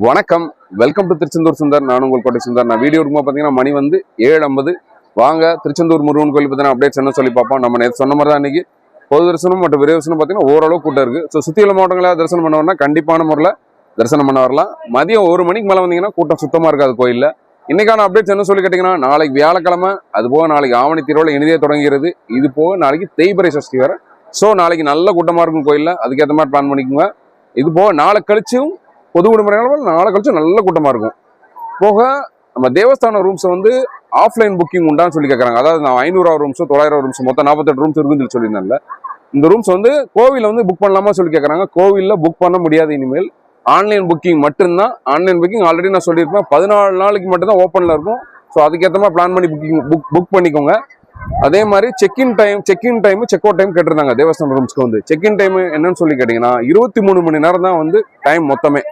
வணக்கம், welcome to Tiruchendur Sundar. நான் உங்கள் கோட்டை சுந்தர். நான் வீடியோ இருக்கும்போது பார்த்தீங்கன்னா மணி வந்து 7:50. வாங்க திருச்செந்தூர் முருகன் கோயில் பார்த்தீங்கன்னா அப்டேட்ஸ் என்ன சொல்லி பார்ப்போம். நம்ம நேற்று சொன்ன மாதிரி தான் இன்னைக்கு பொது தரிசனம் மற்றும் விரைவு தரிசனம் பார்த்தீங்கன்னா ஓரளவு கூட்டம் இருக்கு. ஸோ சுற்றியுள்ள மாவட்டங்களில் தரிசனம் பண்ண வரனா கண்டிப்பான முறையில் தரிசனம் பண்ண வரலாம். மதியம் 1 மணிக்கு மேலே வந்தீங்கன்னா கூட்டம் சுத்தமாக இருக்காது கோயிலில். இன்னைக்கான அப்டேட்ஸ் என்ன சொல்லி கேட்டிங்கன்னா, நாளைக்கு வியாழக்கிழமை, அது போக நாளைக்கு ஆவணி திருவிழா இனிதே தொடங்குகிறது. இது போக நாளைக்கு தேய்பிறை சஷ்டி வேறு. ஸோ நாளைக்கு நல்ல கூட்டமாக இருக்கும் கோயிலில். அதுக்கேற்ற மாதிரி பிளான் பண்ணிக்கோங்க. இது போக நாளை கழிச்சும் பொது விடுமுறை நாளை கழிச்சும் நல்ல கூட்டமாக இருக்கும். போக நம்ம தேவஸ்தான ரூம்ஸை வந்து ஆஃப்லைன் புக்கிங் உண்டான்னு சொல்லி கேட்குறாங்க. அதாவது நான் 500 ரூம்ஸ் 900 ரூம்ஸ் மொத்தம் 48 ரூம்ஸ் இருக்குன்னு சொல்லியிருந்தாங்க. இந்த ரூம்ஸ் வந்து கோவிலில் வந்து புக் பண்ணலாமா சொல்லி கேட்குறாங்க. கோவிலில் புக் பண்ண முடியாது. இனிமேல் ஆன்லைன் புக்கிங் மட்டும்தான். ஆன்லைன் புக்கிங் ஆல்ரெடி நான் சொல்லியிருப்பேன் 14 நாளைக்கு மட்டும்தான் ஓப்பனில் இருக்கும். ஸோ அதுக்கேற்ற மாதிரி பிளான் பண்ணி புக் பண்ணிக்கோங்க. அதே மாதிரி check in time check out time கேட்டிருந்தாங்க. தேவஸ்தான ரூம்ஸ்க்கு வந்து செக்இன் டைம் என்னன்னு சொல்லி கேட்டிங்கன்னா 23 மணி நேரம் தான் வந்து டைம் மொத்தமே.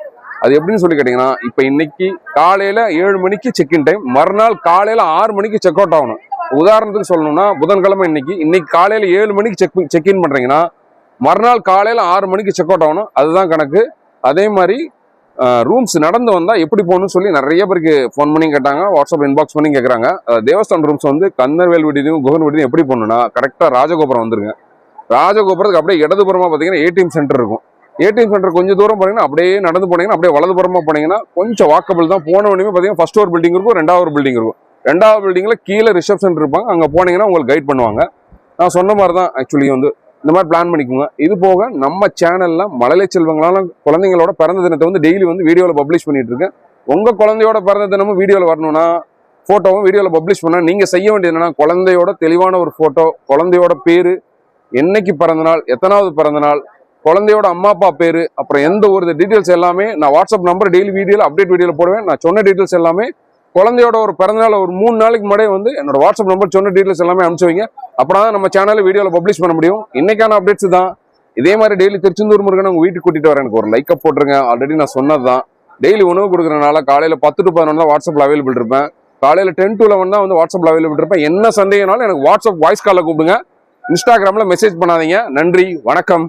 அது எப்படின்னு சொல்லி கேட்டிங்கன்னா, இப்போ இன்னைக்கு காலையில் 7 மணிக்கு செக்இன் டைம், மறுநாள் காலையில் 6 மணிக்கு செக் அவுட் ஆகணும். உதாரணத்துக்கு சொல்லணும்னா புதன்கிழமை இன்னைக்கு காலையில் 7 மணிக்கு செக்இன் பண்ணுறீங்கன்னா மறுநாள் காலையில் 6 மணிக்கு செக் அவுட் ஆகணும். அதுதான் கணக்கு. அதே மாதிரி ரூம்ஸ் நடந்து வந்தால் எப்படி போகணும்னு சொல்லி நிறைய பேருக்கு ஃபோன் பண்ணி கேட்டாங்க, வாட்ஸ்அப் இன்பாக்ஸ் பண்ணி கேட்குறாங்க. தேவஸ்தான ரூம்ஸ் வந்து கந்தர்வேல் வீடியும் குகன் வீடியும் எப்படி போகணும்னா, கரெக்டாக ராஜகோபுரம் வந்துருங்க. ராஜகோபுரத்துக்கு அப்படியே இடதுபுறமாக பார்த்தீங்கன்னா ஏடிஎம் சென்டர் இருக்கும். ஏடிஎம் சென்டர் கொஞ்சம் தூரம் போனீங்கன்னா அப்படியே நடந்து போனீங்கன்னா அப்படியே வலதுபுறமா போனீங்கன்னா கொஞ்சம் வாக்கபிள் தான். போன உடனே பார்த்தீங்கன்னா ஃபர்ஸ்ட் ஒரு பில்டிங் இருக்கும், 2வது பில்டிங் இருக்கும். 2வது பில்டிங்கில் கீழே ரிசப்ஷன் இருப்பாங்க. அங்கே போனீங்கன்னா உங்களுக்கு கைட் பண்ணுவாங்க. நான் சொன்ன மாதிரி தான் ஆக்சுவலி வந்து இந்த மாதிரி பிளான் பண்ணிக்கோங்க. இது போக நம்ம சேனல்ல மழலை செல்வங்களால குழந்தைங்களோட பிறந்த தினத்தை வந்து டெய்லி வந்து வீடியோவில் பப்ளிஷ் பண்ணிட்டு இருக்கேன். உங்கள் குழந்தையோட பிறந்த தினமும் வீடியோவில் வரணும்னா, ஃபோட்டோவும் வீடியோவில் பப்ளிஷ் பண்ணால் நீங்கள் செய்ய வேண்டியது என்னன்னா, குழந்தையோட தெளிவான ஒரு ஃபோட்டோ, குழந்தையோட பேர், என்னைக்கு பிறந்த நாள், எத்தனாவது பிறந்த நாள், குழந்தையோட அம்மா அப்பா பேரு, அப்புறம் எந்த ஒரு டீட்டெயில்ஸ் எல்லாமே நான் வாட்ஸ்அப் நம்பர் டெய்லி வீடியோவில் அப்டேட் வீடியோவில் போடுவேன். நான் சொன்ன டீட்டெயில்ஸ் எல்லாமே குழந்தையோட ஒரு பிறந்தநாள் ஒரு 3 நாளைக்கு முன்னாடியே வந்து என்னோட வாட்ஸ்அப் நம்பர் சொன்ன டீட்டெயில்ஸ் எல்லாமே அனுப்பிச்சு வைங்க. அப்படின்னா நம்ம சேனலில் வீடியோவில் பப்ளிஷ் பண்ண முடியும். இன்னைக்கான அப்டேட்ஸ் தான். இதே மாதிரி டெய்லி திருச்செந்தூர் முருகன் உங்கள் வீட்டுக்கு கூட்டிட்டு வரேன். எனக்கு ஒரு லைக்கப் போட்டுருங்க. ஆல்ரெடி நான் சொன்னது தான். டெய்லி உணவு கொடுக்குறதுனால காலையில் 10 to 11 தான் வாட்ஸ்அப்பில் அவைலபிள் இருப்பேன். காலையில் 10 to 11 தான் வந்து வாட்ஸ்அப்பில் அவைலபிள் இருப்பேன். என்ன சந்தேகம்னாலும் எனக்கு வாட்ஸ்அப் வாய்ஸ் காலில் கூப்பிடுங்க. இன்ஸ்டாகிராமில் மெசேஜ் பண்ணாதீங்க. நன்றி, வணக்கம்.